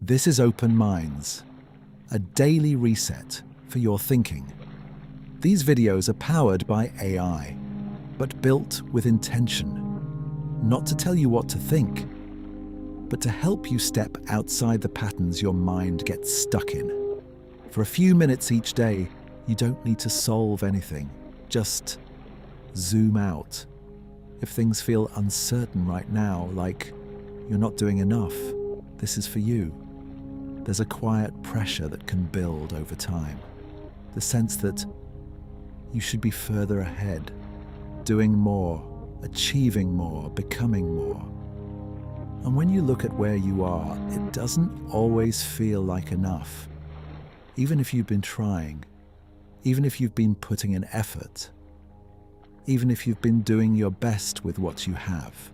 This is Open Minds, a daily reset for your thinking. These videos are powered by AI, but built with intention, not to tell you what to think, but to help you step outside the patterns your mind gets stuck in. For a few minutes each day, you don't need to solve anything, just zoom out. If things feel uncertain right now, like you're not doing enough, this is for you. There's a quiet pressure that can build over time. The sense that you should be further ahead, doing more, achieving more, becoming more. And when you look at where you are, it doesn't always feel like enough. Even if you've been trying, even if you've been putting in effort, even if you've been doing your best with what you have,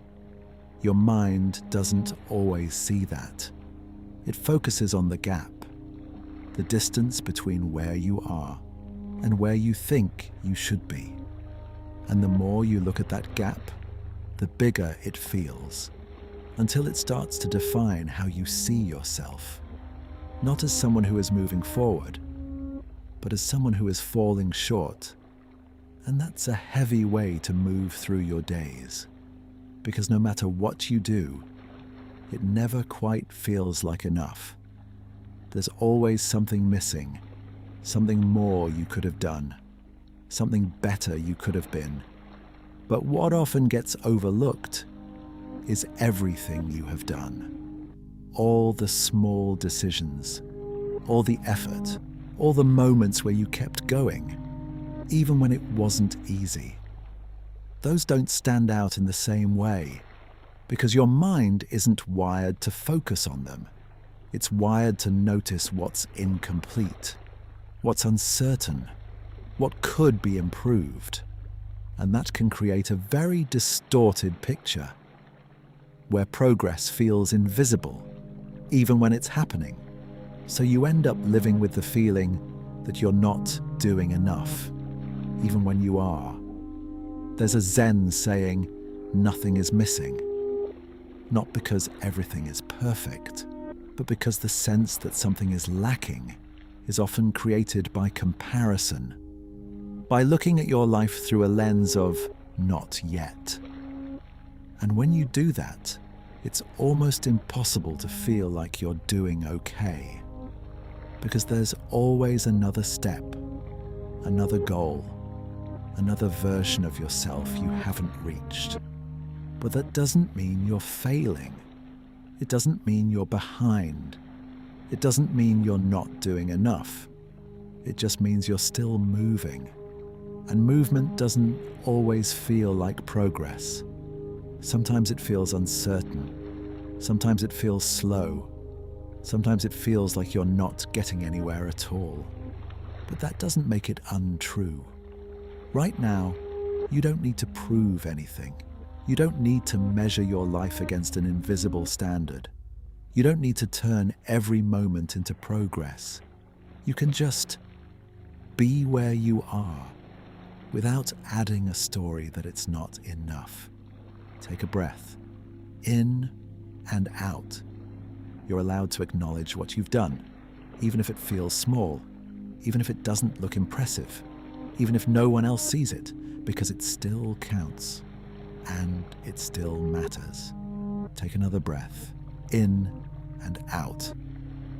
your mind doesn't always see that. It focuses on the gap, the distance between where you are and where you think you should be. And the more you look at that gap, the bigger it feels, until it starts to define how you see yourself, not as someone who is moving forward, but as someone who is falling short. And that's a heavy way to move through your days, because no matter what you do, it never quite feels like enough. There's always something missing, something more you could have done, something better you could have been. But what often gets overlooked is everything you have done. All the small decisions, all the effort, all the moments where you kept going, even when it wasn't easy. Those don't stand out in the same way, because your mind isn't wired to focus on them. It's wired to notice what's incomplete, what's uncertain, what could be improved. And that can create a very distorted picture, where progress feels invisible, even when it's happening. So you end up living with the feeling that you're not doing enough, even when you are. There's a Zen saying, nothing is missing. Not because everything is perfect, but because the sense that something is lacking is often created by comparison, by looking at your life through a lens of not yet. And when you do that, it's almost impossible to feel like you're doing okay, because there's always another step, another goal, another version of yourself you haven't reached. But that doesn't mean you're failing. It doesn't mean you're behind. It doesn't mean you're not doing enough. It just means you're still moving. And movement doesn't always feel like progress. Sometimes it feels uncertain. Sometimes it feels slow. Sometimes it feels like you're not getting anywhere at all. But that doesn't make it untrue. Right now, you don't need to prove anything. You don't need to measure your life against an invisible standard. You don't need to turn every moment into progress. You can just be where you are without adding a story that it's not enough. Take a breath, in and out. You're allowed to acknowledge what you've done, even if it feels small, even if it doesn't look impressive, even if no one else sees it, because it still counts. And it still matters. Take another breath, in and out.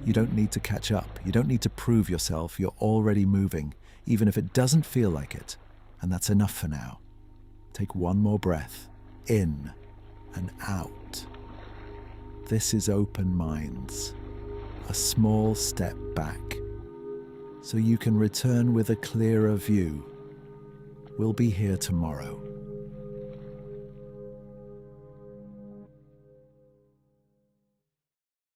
You don't need to catch up. You don't need to prove yourself. You're already moving, even if it doesn't feel like it. And that's enough for now. Take one more breath, in and out. This is Open Minds, a small step back, so you can return with a clearer view. We'll be here tomorrow.